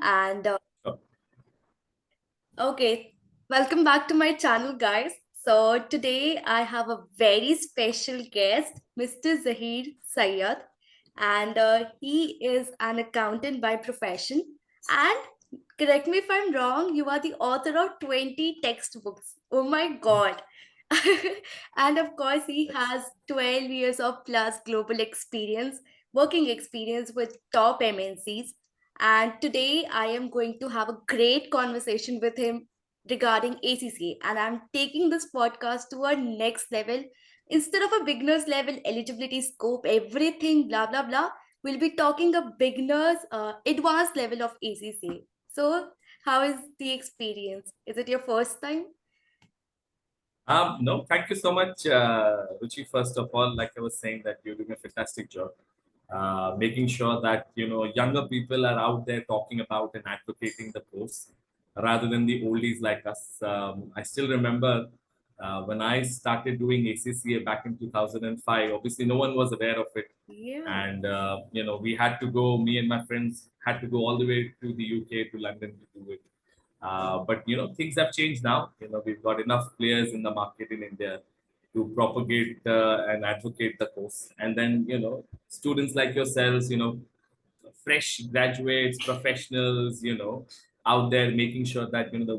And Oh, okay, welcome back to my channel, guys. So today I have a very special guest, Mr. Zaheer Sayed, and he is an accountant by profession. And correct me if I'm wrong, you are the author of 20 textbooks. Oh my God. And of course, he yes. has 12 years of plus global experience, working experience with top MNCs. And today I am going to have a great conversation with him regarding ACCA. And I'm taking this podcast to a next level. Instead of a beginner's level eligibility scope, everything, blah, blah, blah, we'll be talking a beginner's advanced level of ACCA. So, how is the experience? Is it your first time? No, thank you so much, Ruchi. First of all, like I was saying, that you're doing a fantastic job, making sure that younger people are out there talking about and advocating the cause, rather than the oldies like us. I still remember when I started doing ACCA back in 2005. Obviously, no one was aware of it, Yeah. and we had to go. Me and my friends had to go all the way to the UK to London to do it. But things have changed now. We've got enough players in the market in India to propagate and advocate the cause. And then students like yourselves, fresh graduates, professionals, out there making sure that the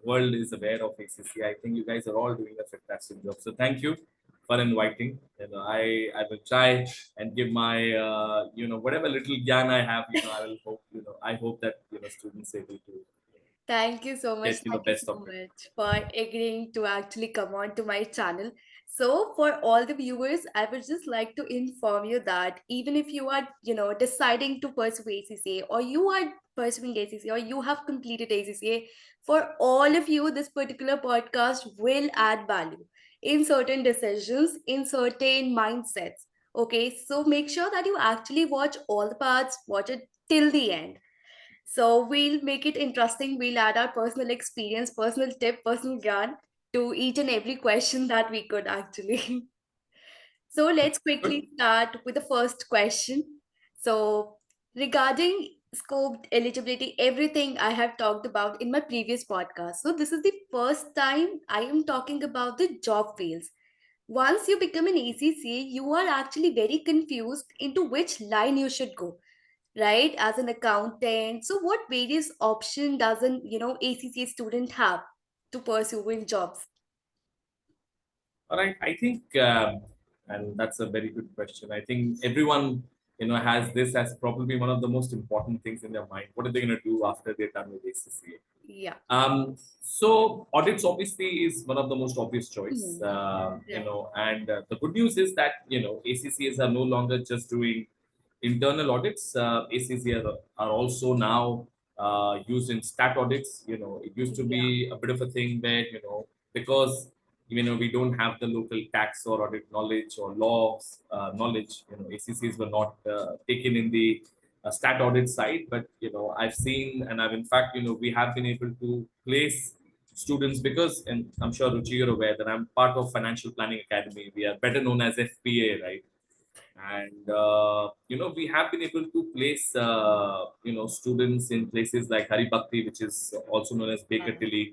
world is aware of ACC. I think you guys are all doing a fantastic job. So thank you for inviting. I will try and give my whatever little gyan I have. I will hope I hope that students able to Thank you so much. get Thank you best so of it. much for agreeing to actually come on to my channel. So, for all the viewers, I would just like to inform you that even if you are, deciding to pursue ACCA, or you are pursuing ACCA, or you have completed ACCA, for all of you, this particular podcast will add value in certain decisions, in certain mindsets. Okay, so make sure that you actually watch all the parts, watch it till the end. So we'll make it interesting. We'll add our personal experience, personal tip, personal yarn to each and every question that we could actually. So let's Good. quickly start with the first question. So regarding scope, eligibility, everything I have talked about in my previous podcast. So this is the first time I am talking about the job fields. Once you become an ACCA, you are actually very confused into which line you should go, right? As an accountant, so what various option does an ACCA student have to pursue in jobs? All right. I think, and that's a very good question. I think everyone, has this as probably one of the most important things in their mind. What are they going to do after they're done with Yeah. ACCA? So audits obviously is one of the most obvious choice. Mhm. Right. And the good news is that ACCAs are no longer just doing internal audits. ACCAs are also now used in stat audits. It used to Yeah. be a bit of a thing where because we don't have the local tax or audit knowledge or laws knowledge. ACCs were not taken in the stat audit side, but I've seen, and I've in fact we have been able to place students because, and I'm sure Ruchi you're aware that I'm part of Financial Planning Academy. We are better known as FPA, right? And we have been able to place students in places like Haribhakti, which is also known as Baker Uh, Tilly.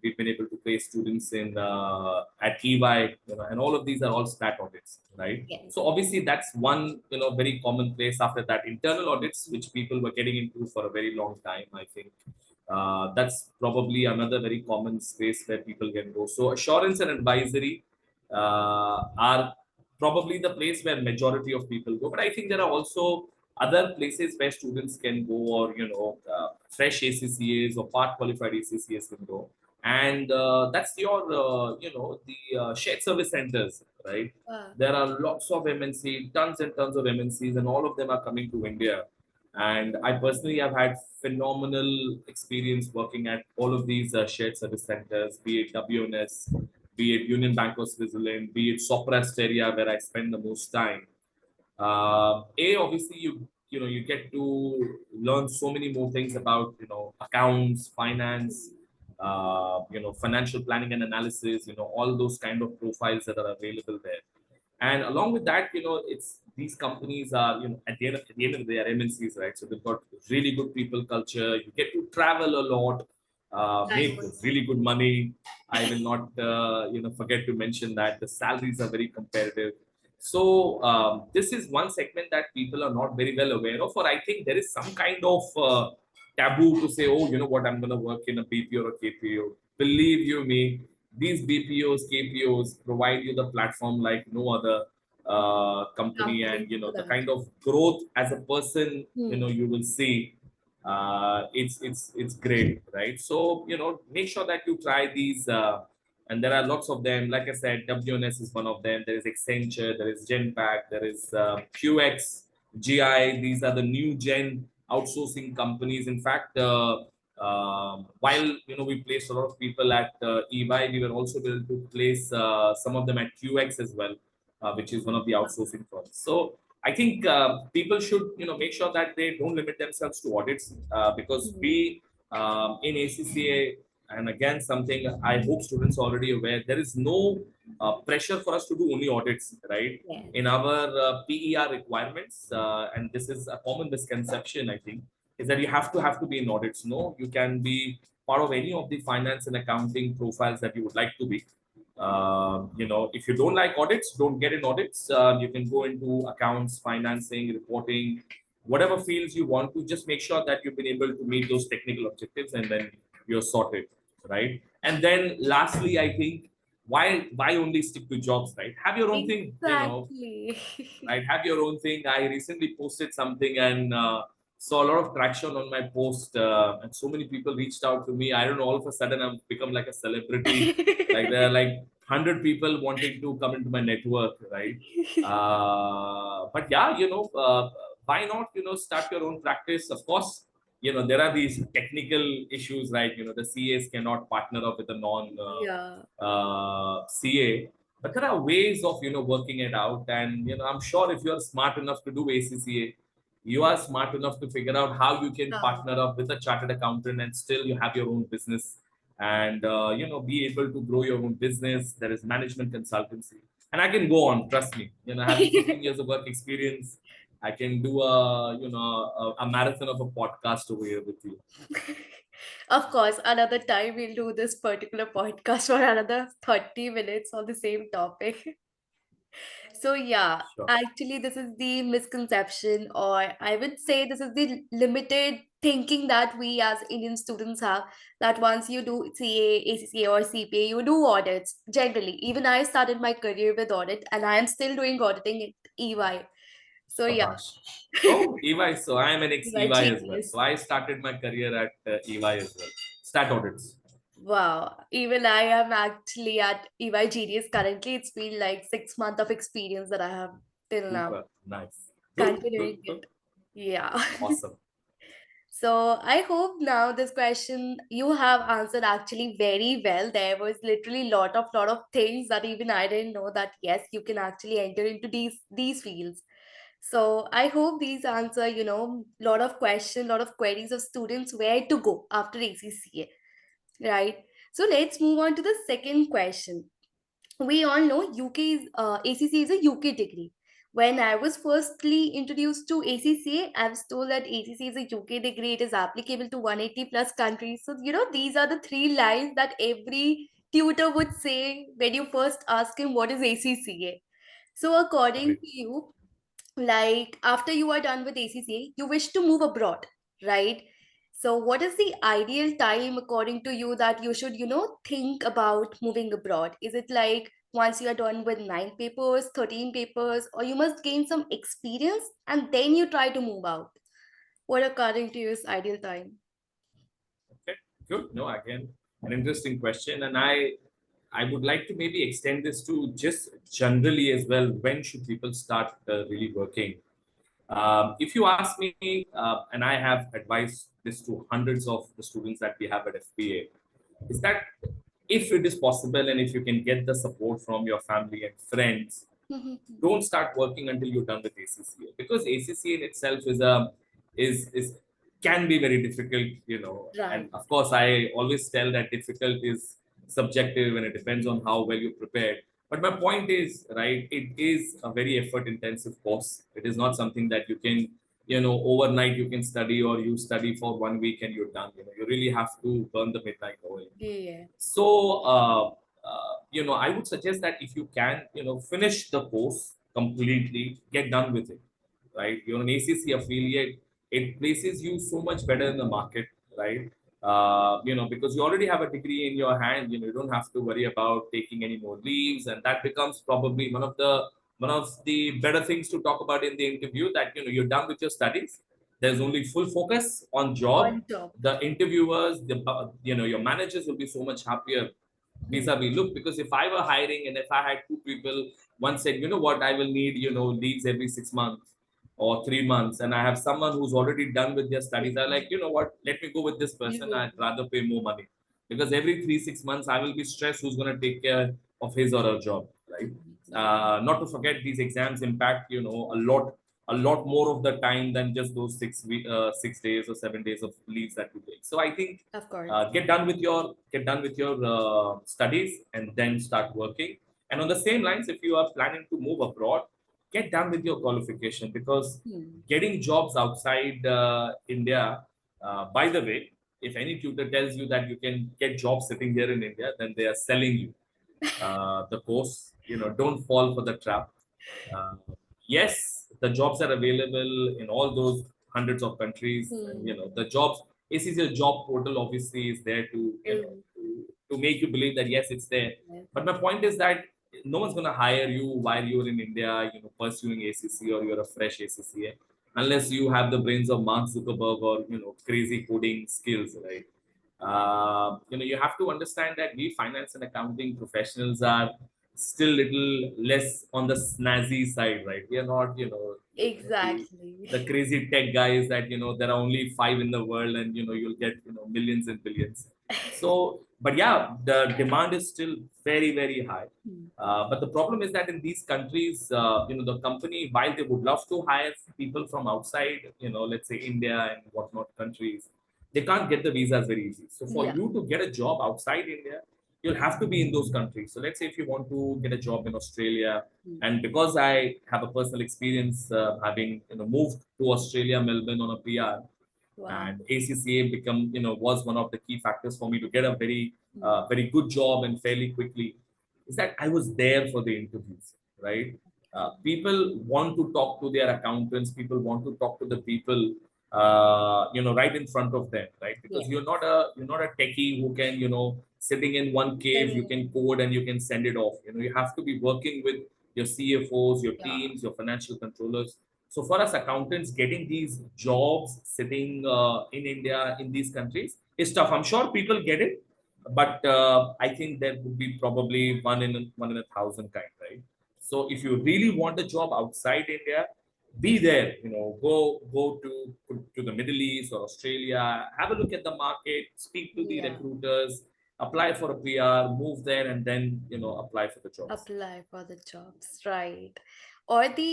We've been able to place students in at EY, and all of these are all stat audits, right? yes. So obviously that's one very common place. After that, internal audits, which people were getting into for a very long time, I think. That's probably another very common space where people can go. So assurance and advisory are probably the place where majority of people go. But I think there are also other places where students can go, or fresh ACCAs or part qualified ACCAs can go, and that's your the shared service centers, right? Uh, There are lots of MNC, tons and tons of MNCs, and all of them are coming to India. And I personally have had phenomenal experience working at all of these shared service centers, be it WNS, be it Union Bank of Switzerland, be it Soprast area where I spend the most time. Obviously you get to learn so many more things about accounts, finance, financial planning and analysis, all those kind of profiles that are available there. And along with that, it's these companies are, at the end of the day, they are MNCs, right? So they've got really good people culture. You get to travel a lot, I make was. really good money. I will not, forget to mention that the salaries are very competitive. So this is one segment that people are not very well aware of, or I think there is some kind of taboo to say, oh, you know what, I'm going to work in a BPO or a KPO. Believe you me, these BPOs, KPOs provide you the platform like no other company, Company and to the that. kind of growth as a person, Hmm. you will see. It's great, right? So make sure that you try these. And there are lots of them. Like I said, WNS is one of them. There is Accenture, there is Genpact, there is QX, GI. These are the new gen outsourcing companies. In fact, while we placed a lot of people at EY, we were also able to place some of them at QX as well, which is one of the outsourcing firms. So I think people should make sure that they don't limit themselves to audits, because Hmm. we in ACCA, and again something I hope students are already aware, there is no pressure for us to do only audits, right? In Yes. our PER requirements, and this is a common misconception, I think, is that you have to be in audits. No, you can be part of any of the finance and accounting profiles that you would like to be. If you don't like audits, don't get in audits. You can go into accounts, financing, reporting, whatever fields you want to. Just make sure that you've been able to meet those technical objectives, and then you're sorted, right? And then lastly, I think, why only stick to jobs, right? Have your own thing, Exactly. right? Have your own thing. I recently posted something and saw a lot of traction on my post, and so many people reached out to me. I don't know. All of a sudden, I've become like a celebrity. Like there are like 100 people wanting to come into my network, right? But yeah, why not? Start your own practice. Of course, there are these technical issues, right? The CAs cannot partner up with a non Yeah. CA, but there are ways of working it out. And I'm sure if you are smart enough to do ACCA, you are smart enough to figure out how you can How? partner up with a chartered accountant and still you have your own business, and be able to grow your own business. There is management consultancy, and I can go on. Trust me, having 15 years of work experience, I can do a marathon of a podcast over here with you. Of course, another time we'll do this particular podcast for another 30 minutes on the same topic. So, yeah, Sure. actually, this is the misconception, or I would say this is the limited thinking that we as Indian students have, that once you do CA, ACCA, or CPA, you do audits generally. Even I started my career with audit, and I am still doing auditing at EY. So, yeah, Shabash. Oh, EY. So I am an ex EY EY as well. genius. So I started my career at EY as well. Stat audits. Wow, even I am actually at EY Genius currently. It's been like 6 months of experience that I have till now, Super. Nice. Good, good, continuing good. it. Yeah. Awesome. So I hope now this question you have answered actually very well. There was literally lot of things that even I didn't know that yes, you can actually enter into these fields. So I hope these answer, lot of questions, lot of queries of students where to go after ACCA. Right. So let's move on to the second question. We all know UK is ACCA is a UK degree. When I was firstly introduced to ACCA, I was told that ACCA is a UK degree. It is applicable to 180 plus countries. So these are the three lines that every tutor would say when you first ask him what is ACCA. So according Agree. to you, like after you are done with ACCA, you wish to move abroad, right? So what is the ideal time according to you that you should, think about moving abroad? Is it like once you are done with 9 papers, 13 papers, or you must gain some experience and then you try to move out? What according to you is ideal time? Okay. Good. No, again, an interesting question. And I would like to maybe extend this to just generally as well. When should people start really working? If you ask me, and I have advised this to hundreds of the students that we have at FPA, is that if it is possible and if you can get the support from your family and friends, don't start working until you're done with ACCA, because ACCA in itself is can be very difficult, Right. and of course I always tell that difficult is subjective and it depends on how well you prepared. But my point is, right, it is a very effort intensive course. It is not something that you can, overnight you can study, or you study for 1 week and you're done. You really have to burn the midnight oil. Yeah. So, I would suggest that if you can, finish the course completely, get done with it, right? You're an ACC affiliate, it places you so much better in the market, right? Because you already have a degree in your hand, you don't have to worry about taking any more leaves, and that becomes probably one of the better things to talk about in the interview. That you're done with your studies. There's only full focus on job. On top. The interviewers, your managers will be so much happier Hmm. vis-a-vis. Look, because if I were hiring and if I had two people, one said, you know what, I will need, leaves every 6 months or 3 months, and I have someone who's already done with their studies. I like, you know what, let me go with this You person. go. I'd rather pay more money because every 3 6 months I will be stressed who's going to take care of his or her job, right? Completely. Not to forget, these exams impact, a lot more of the time than just those 6 days or 7 days of leaves that you take. So I think Of course. get done with your studies and then start working. And on the same lines, if you are planning to move abroad, get done with your qualification, because Hmm. getting jobs outside India, by the way, if any tutor tells you that you can get jobs sitting here in India, then they are selling you the course. Don't fall for the trap. Uh, yes, the jobs are available in all those hundreds of countries, and Hmm. the jobs. ACCA job portal obviously is there to to make you believe that yes, it's there. Yes. But my point is that no one's going to hire you while you're in India, pursuing ACC, or you're a fresh ACCA, unless you have the brains of Mark Zuckerberg, or crazy coding skills, right? You have to understand that we finance and accounting professionals are still little less on the snazzy side, right? We are not, Exactly. the crazy tech guys that there are only five in the world, and you'll get millions and billions. So, but yeah, the demand is still very very high. Hmm. But the problem is that in these countries, the company, while they would love to hire people from outside, let's say India and whatnot countries, they can't get the visas very easy. So for Yeah. you to get a job outside India, you'll have to be in those countries. So let's say if you want to get a job in Australia, Hmm. and because I have a personal experience having moved to Australia, Melbourne on a PR, Wow. and ACCA become was one of the key factors for me to get a very Hmm. very good job and fairly quickly, is that I was there for the interviews, right? People want to talk to their accountants. People want to talk to the people, right in front of them, right? Because Yes. you're not a techie who can, sitting in one cave, you Then, can code and you can send it off. You have to be working with your CFOs, your yeah. teams, your financial controllers. So for us accountants, getting these jobs sitting in India in these countries is tough. I'm sure people get it, but I think there would be probably one in a thousand kind, right? So if you really want a job outside India, be there. Go to the Middle East or Australia, have a look at the market, speak to the Yeah. recruiters, apply for a PR, move there, and then apply for the jobs. Apply for the jobs, right? Or the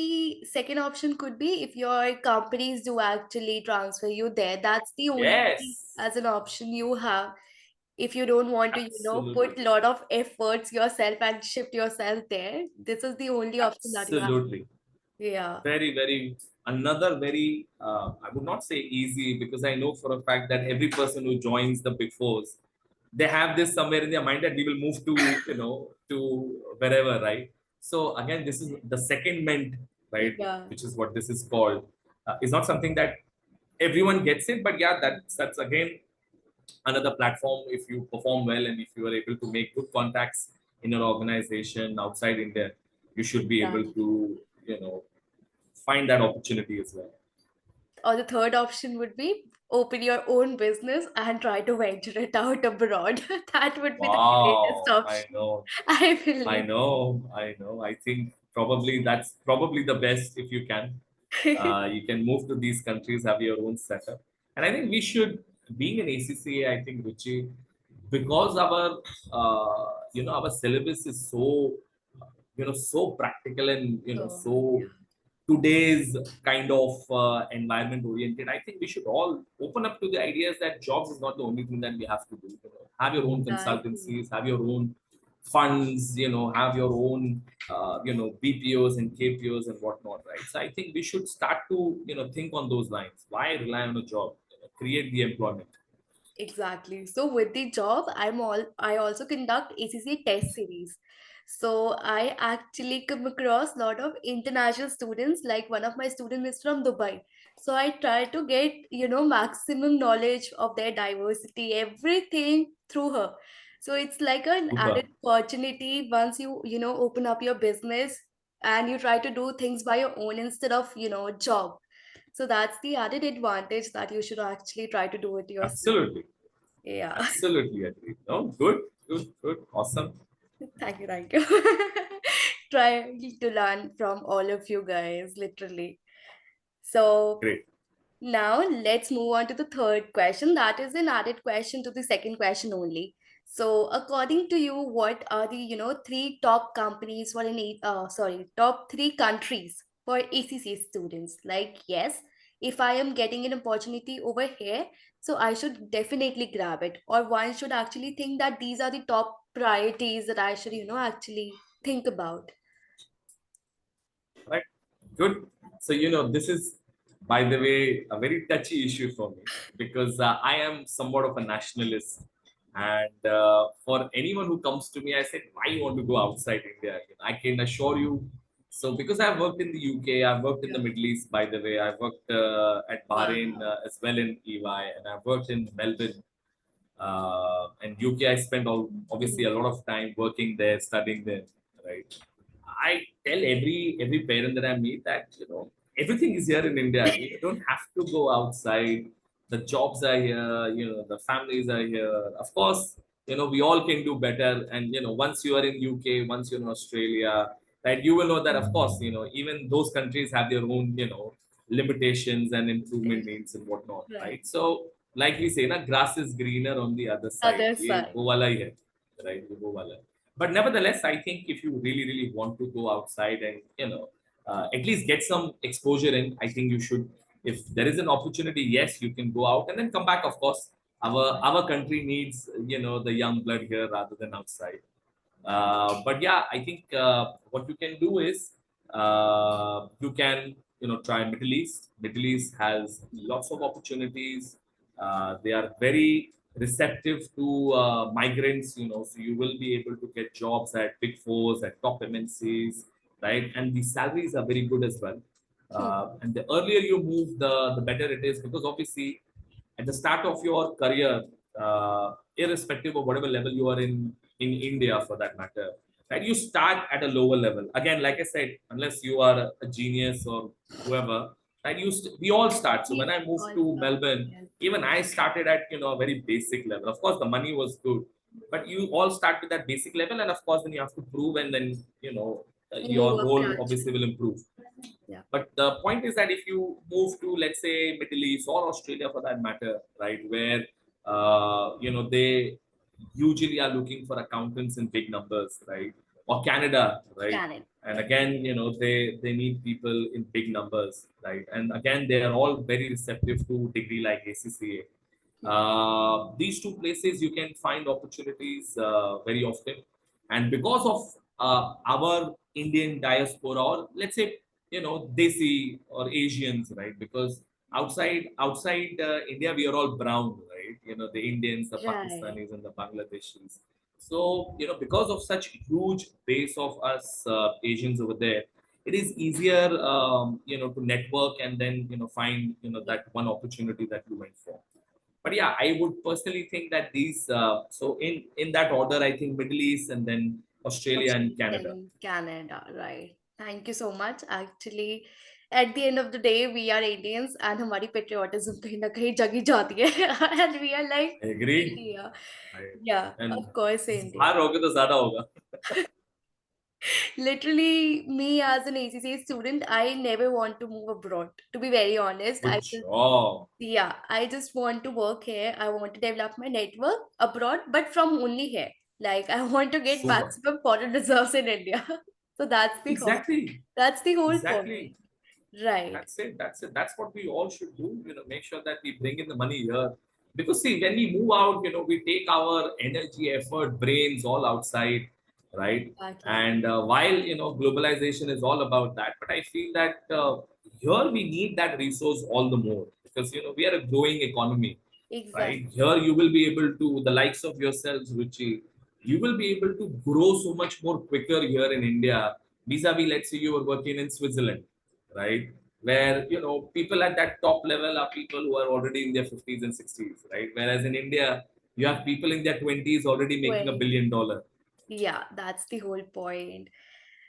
second option could be if your companies do actually transfer you there, that's the only Yes, as an option you have. If you don't want to, put absolutely, a lot of efforts yourself and shift yourself there, this is the only option that you have. absolutely. Yeah. Very very Another very I would not say easy, because I know for a fact that every person who joins the big fours, they have this somewhere in their mind that we will move to to wherever, right? So again, this is the second ment, right? Yeah. Which is what this is called. It's not something that everyone gets it, but yeah, that's again another platform. If you perform well and if you are able to make good contacts in your organization outside India, you should be able to Exactly. find that opportunity as well. Or the third option would be open your own business and try to venture it out abroad. That would be the greatest Wow, I option, know, I I believe. know, I know. I think probably that's probably the best if you can. You can move to these countries, have your own setup. And I think we should, being an ACCA, I think, Ruchi, because our syllabus is so, so practical and, So, so today's kind of environment oriented. I think we should all open up to the ideas that jobs is not the only thing that we have to do. Have your own exactly. consultancies, have your own funds, have your own, BPOs and KPOs and whatnot, right? So I think we should start to, think on those lines. Why rely on a job? Create the employment. Exactly. So with the job, I also conduct ACCA test series. So I actually come across a lot of international students. Like one of my students is from Dubai. So I try to get, maximum knowledge of their diversity, everything through her. So it's like an added Super. opportunity once you open up your business and you try to do things by your own instead of, job. So that's the added advantage that you should actually try to do it yourself. Absolutely. Yeah. Absolutely agree. No, good, good, good. Awesome. Thank you, thank you. Trying to learn from all of you guys, literally. So Great. now let's move on to the third question. That is an added question to the second question only. So according to you, what are the three top companies for top three countries for ACCA students? Like yes, if I am getting an opportunity over here, so I should definitely grab it. Or one should actually think that these are the top priorities that I should actually think about. Right. Good. So, this is, by the way, a very touchy issue for me because I am somewhat of a nationalist. And for anyone who comes to me, I said, why you want to go outside India? I can assure you. So, because I've worked in the UK, I've worked in the Yeah. Middle East, by the way, I've worked at Bahrain Wow. as well in EY, and I've worked in Melbourne. And UK, I spent obviously a Mhm. lot of time working there, studying there, right? I tell every parent that I meet that everything is here in India. You don't have to go outside. The jobs are here. The families are here. Of course, we all can do better. And once you are in UK, once you're in Australia, right, you will know that of course even those countries have their own limitations and improvement needs and whatnot, Right. right? So like we say, na, grass is greener on the other side. Other Ye side. wo wala hi hai, right? Ye wo wala hai. But nevertheless, I think if you really, really want to go outside and at least get some exposure in, I think you should. If there is an opportunity, yes, you can go out and then come back. Of course, our country needs the young blood here rather than outside. But yeah, I think what you can do is you can try Middle East. Middle East has lots of opportunities. They are very receptive to migrants. So you will be able to get jobs at big fours, at top MNCs, right? And the salaries are very good as well. Hmm. And the earlier you move, the better it is because obviously at the start of your career, irrespective of whatever level you are in India for that matter, right? You start at a lower level. Again, like I said, unless you are a genius or whoever, right? We all start. So when We I moved all to start. Melbourne, Yes. even I started at a very basic level. Of course, the money was good, but you all start with that basic level, and of course, then you have to prove, and then You move your up role obviously gradually. will improve. Yeah. But the point is that if you move to, let's say, Middle East or Australia for that matter, right, where they usually are looking for accountants in big numbers, right, or Canada, right, Can it? and Right. again, they need people in big numbers, right, and again, they are all very receptive to degree like ACCA. Hmm. These two places you can find opportunities very often, and because of our Indian diaspora, or let's say Desi or Asians, right? Because outside India we are all brown, right? The Indians, the Right. Pakistanis, and the Bangladeshis. So because of such huge base of us Asians over there, it is easier to network and then find Yeah. that one opportunity that you went for. But yeah, I would personally think that these so in that order, I think Middle East and then Australia and Australia, Canada. then Canada. Right. Thank you so much. Actually, at the end of the day, we are Indians and हमारी patriotism कहीं ना कहीं जगी जाती है and we are like I agree. India. I, Yeah, and of course, India. बाहर होगे तो ज्यादा होगा. Literally, me as an ACCA student, I never want to move abroad. To be very honest, Good job. yeah, I just want to work here. I want to develop my network abroad, but from only here. Like I want to get Super. maximum foreign reserves in India. So Exactly. that's the whole point. Exactly. Right. That's it. That's it. That's what we all should do. Make sure that we bring in the money here. Because see, when we move out, we take our energy, effort, brains all outside. right? Exactly. And while globalization is all about that, but I feel that here we need that resource all the more, because we are a growing economy, Exactly. right? Here you will be able to, the likes of yourselves, Ruchi, you will be able to grow so much more quicker here in India, vis-a-vis, let's say you were working in Switzerland, right? Where people at that top level are people who are already in their 50s and 60s, right? Whereas in India, you have people in their 20s already making $1 billion. Yeah, that's the whole point.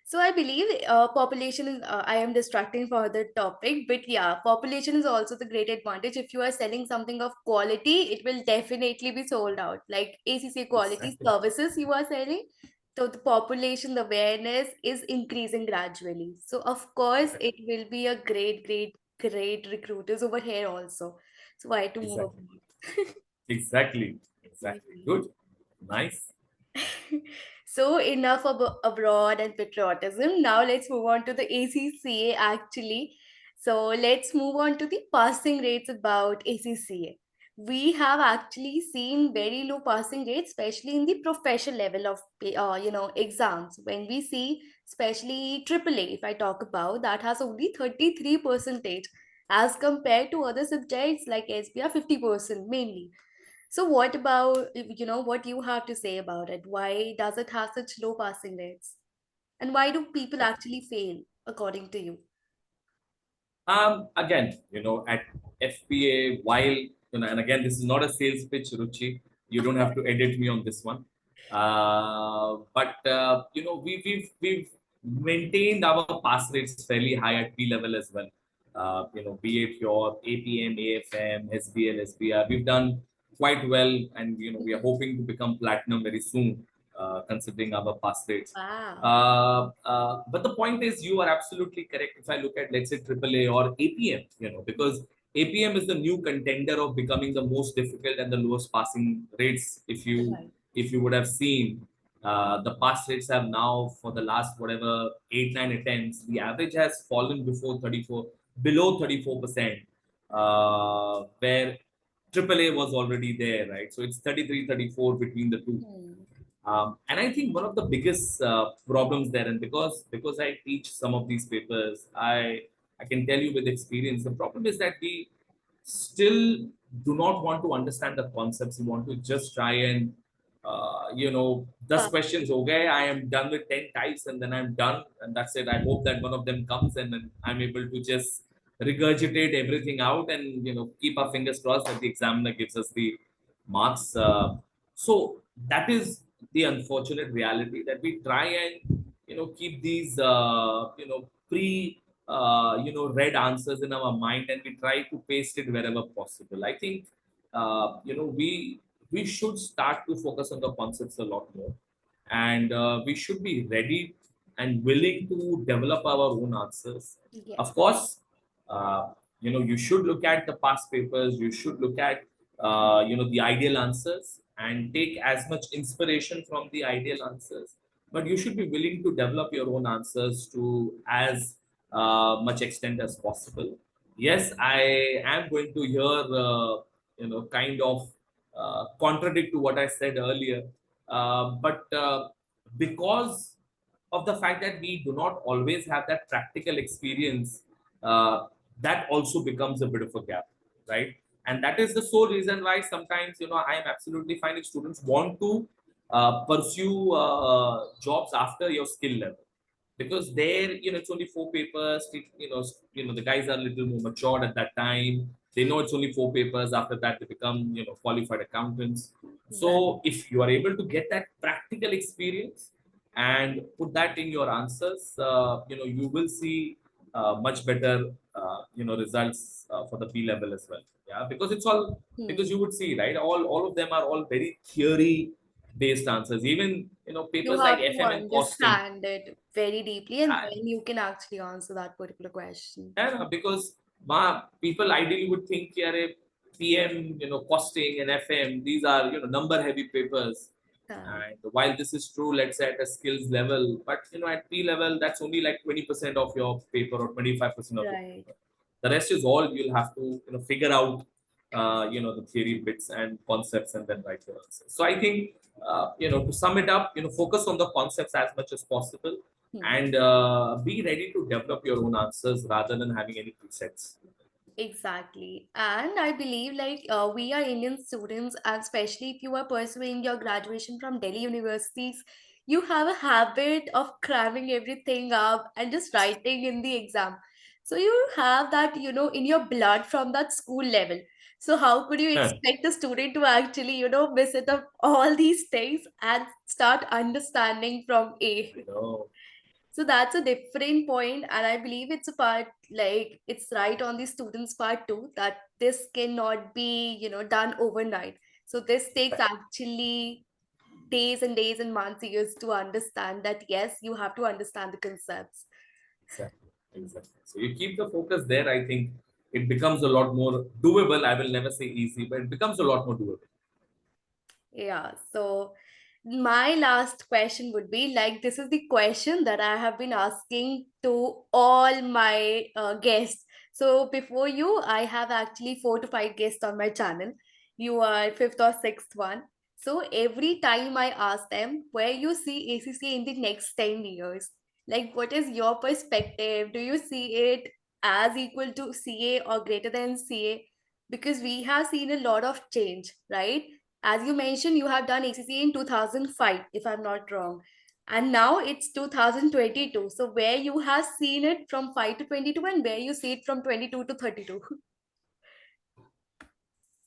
So I believe population is, I am distracting for the topic, but yeah, population is also the great advantage. If you are selling something of quality, it will definitely be sold out. Like ACCA quality Exactly. services you are selling, so the population, the awareness is increasing gradually. So of course, Correct. it will be a great recruiters over here also. So why to move Exactly. abroad? Exactly. Exactly. Good. Nice. So enough abroad and patriotism. Now let's move on to the ACCA actually. So let's move on to the passing rates about ACCA. We have actually seen very low passing rates, especially in the professional level of exams. When we see, especially AAA, if I talk about, that has only 33 percentage as compared to other subjects like SBR 50% mainly. So what about, what you have to say about it? Why does it have such low passing rates? And why do people actually fail, according to you? Again, at FPA, while, and again, this is not a sales pitch, Ruchi. You don't have to edit me on this one. But we've maintained our pass rates fairly high at P level as well. Be it your APM, AFM, SBL, SBR, we've done quite well, and we are Mhm. hoping to become platinum very soon, considering our pass rates. Wow. But the point is, you are absolutely correct. If I look at, let's say, AAA or APM, because APM is the new contender of becoming the most difficult and the lowest passing rates. Right. If you would have seen, the pass rates have now, for the last whatever 8 9 attempts, the average has fallen before 34, below 34%, where AAA was already there, right? So it's 33, 34 between the two. Hmm. And I think one of the biggest problems there, and because I teach some of these papers, I can tell you with experience, the problem is that we still do not want to understand the concepts. We want to just try and thus Pa- questions. Okay, I am done with 10 types, and then I'm done, and that's it. I hope that one of them comes, and then I'm able to just regurgitate everything out, and keep our fingers crossed that the examiner gives us the marks. So that is the unfortunate reality, that we try and keep these pre read answers in our mind, and we try to paste it wherever possible. I think we should start to focus on the concepts a lot more, and we should be ready and willing to develop our own answers. Yes. Of course, you should look at the past papers. You should look at the ideal answers and take as much inspiration from the ideal answers, but you should be willing to develop your own answers to as much extent as possible. Yes, I am going to hear kind of contradict to what I said earlier, but because of the fact that we do not always have that practical experience, uh, that also becomes a bit of a gap, right? And that is the sole reason why sometimes I am absolutely fine if students want to pursue jobs after your skill level, because there it's only 4 papers. The guys are a little more matured at that time. They know it's only 4 papers. After that, they become qualified accountants. Right. So if you are able to get that practical experience and put that in your answers, you will see much better results for the P level as well. Yeah, because it's all, because Hmm. you would see, right, all of them are all very theory based answers. Even You papers like have to FM and costing. understand it very deeply, and I, then you can actually answer that particular question. yeah, because people ideally would think, yeah, PM, costing and FM, these are number heavy papers. Right. And while this is true, let's say at a skills level, but at P level, that's only like 20% of your paper or 25% of your Right. paper. The rest is all you'll have to figure out the theory bits and concepts and then write your answer. So I think, to sum it up, focus on the concepts as much as possible Hmm. and be ready to develop your own answers rather than having any presets. Exactly. And I believe we are Indian students, and especially if you are pursuing your graduation from Delhi universities, you have a habit of cramming everything up and just writing in the exam. So you have that, in your blood from that school level. So how could you expect a student to actually, miss it up all these things and start understanding from A? I know. So that's a different point, and I believe it's a part, like it's right on the students' part too, that this cannot be, done overnight. So this takes actually days and days and months, years to understand that yes, you have to understand the concepts. Exactly. Exactly. So you keep the focus there. I think it becomes a lot more doable. I will never say easy, but it becomes a lot more doable. Yeah, so my last question would be like, this is the question that I have been asking to all my guests. So before you, I have actually 4 to 5 guests on my channel. You are fifth or sixth one. So every time I ask them where you see ACCA in the next 10 years, like what is your perspective? Do you see it as equal to CA or greater than CA? Because we have seen a lot of change, right? As you mentioned, you have done ACCA in 2005, if I'm not wrong. And now it's 2022. So where you have seen it from 5 to 22 and where you see it from 22 to 32.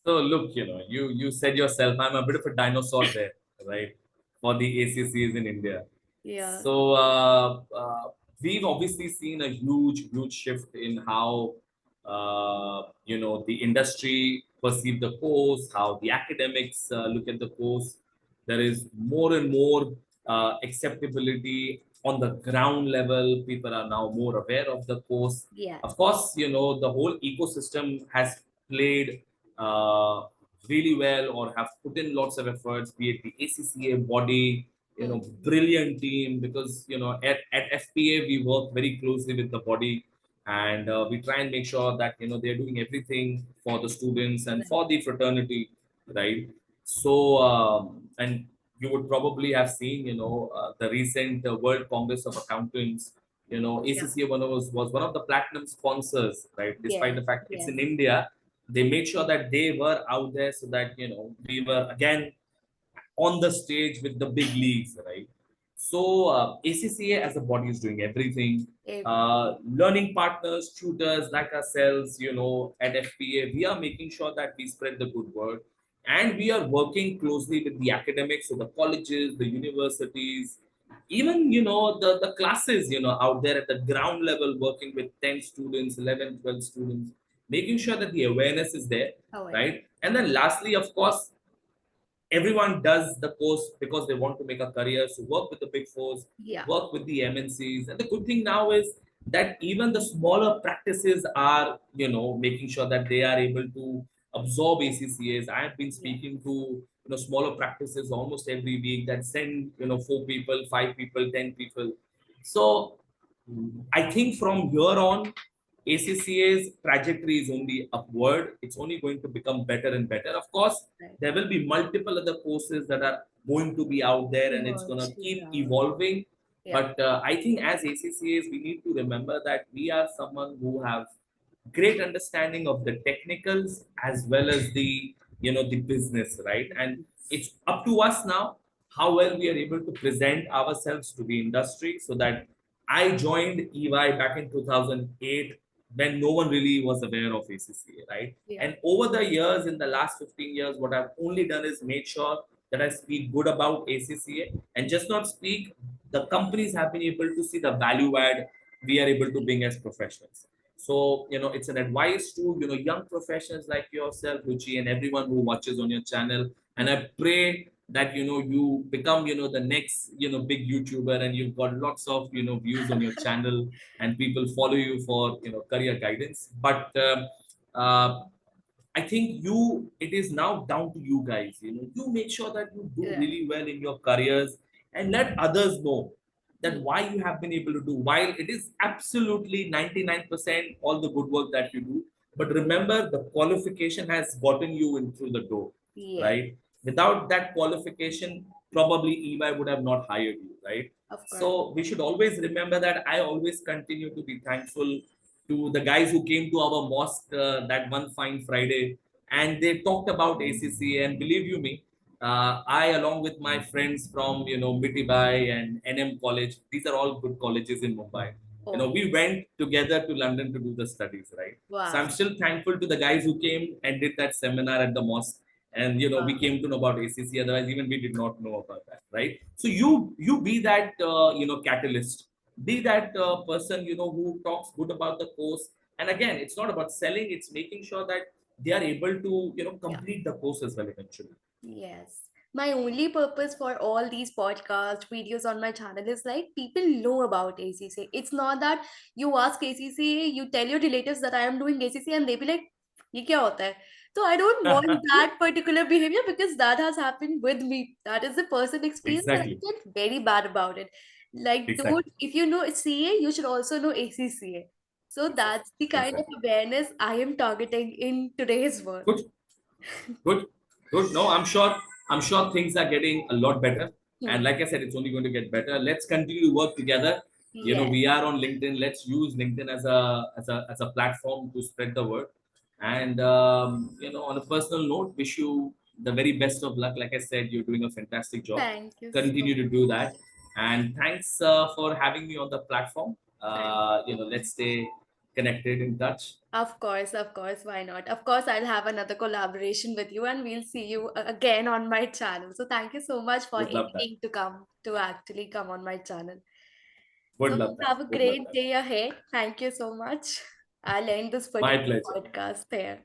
So look, you said yourself, I'm a bit of a dinosaur there, right? For the ACCs in India. Yeah. So we've obviously seen a huge shift in how the industry perceive the course, how the academics look at the course. There is more and more acceptability on the ground level. People are now more aware of the course. Yeah. Of course, the whole ecosystem has played uh, really well or have put in lots of efforts, be it the ACCA body, Hmm. brilliant team because, at FPA, we work very closely with the body and we try and make sure that, they're doing everything for the students and Right. for the fraternity, right? So, and you would probably have seen, the recent World Congress of Accountants. Yeah. ACCA was one of the platinum sponsors, right? Despite Yes. the fact it's Yes. in India, they made sure that they were out there so that, we were again on the stage with the big leagues, right? So ACCA as a body is doing everything. Everything. Learning partners, tutors like ourselves, at FPA, we are making sure that we spread the good word, and we are working closely with the academics, so the colleges, the universities, even the classes, out there at the ground level, working with 10 students, 11, 12 students, making sure that the awareness is there, Awareness. right? And then lastly, of course, everyone does the course because they want to make a career. So work with the big fours, Yeah. work with the MNCs. And the good thing now is that even the smaller practices are, making sure that they are able to absorb ACCAs. I have been Yeah. speaking to, smaller practices almost every week that send, 4 people, 5 people, 10 people. So I think from here on, ACCA's trajectory is only upward. It's only going to become better and better. Of course, Right. there will be multiple other courses that are going to be out there and it's going to Emerging. keep evolving. Yeah. But I think as ACCAs, we need to remember that we are someone who have great understanding of the technicals as well as the business, right? And it's up to us now how well we are able to present ourselves to the industry so that I joined EY back in 2008 when no one really was aware of ACCA, right? Yeah. And over the years, in the last 15 years, what I've only done is made sure that I speak good about ACCA and just not speak. The companies have been able to see the value add we are able to bring as professionals. So, it's an advice to, young professionals like yourself, Ruchi, and everyone who watches on your channel. And I pray that, you become, the next, big YouTuber and you've got lots of, views on your channel and people follow you for, career guidance. But uh, I think it is now down to you guys. You make sure that you do Right. really well in your careers and let others know that Hmm. why you have been able to do. While it is absolutely 99% all the good work that you do, But remember, the qualification has gotten you in through the door, Yes, right? Without that qualification, probably EY would have not hired you, right? of course. So we should always remember that. I always continue to be thankful to the guys who came to our mosque that one fine Friday, and they talked about ACCA. And believe you me, I, along with my friends from Mitibai and NM College, these are all good colleges in Mumbai. Oh, We went together to London to do the studies, right? So I'm wow. still thankful to the guys who came and did that seminar at the mosque. And we Wow. came to know about ACC. Otherwise, even we did not know about that, right? So you be that catalyst, be that person who talks good about the course. And again, it's not about selling; it's making sure that they are able to Yeah. complete the course as well eventually. Yes. My only purpose for all these podcast videos on my channel is like people know about ACCA. It's not that you ask ACCA, you tell your relatives that I am doing ACCA and they be like, ये क्या होता है? So I don't want that particular behavior because that has happened with me. That is the person experience and I Exactly, feel very bad about it. Like, don't, exactly, if you know CA, you should also know ACCA. So exactly, that's the kind of exactly. awareness I am targeting in today's world. Good. Good, good. No, I'm sure things are getting a lot better. And Hmm. like I said, it's only going to get better. Let's continue to work together. Yes. We are on LinkedIn. Let's use LinkedIn as a platform to spread the word. And on a personal note, wish you the very best of luck. Like I said, you're doing a fantastic job. Thank you so Continue to do that. And thanks for having me on the platform. Thank you. Let's stay connected in touch. Of course, why not? Of course, I'll have another collaboration with you and we'll see you again on my channel. So thank you so much for Would love that. agreeing to come to actually come on my channel. Would So love that. have a Would love great that. day ahead. Thank you so much. I'll end this My particular pleasure. podcast there.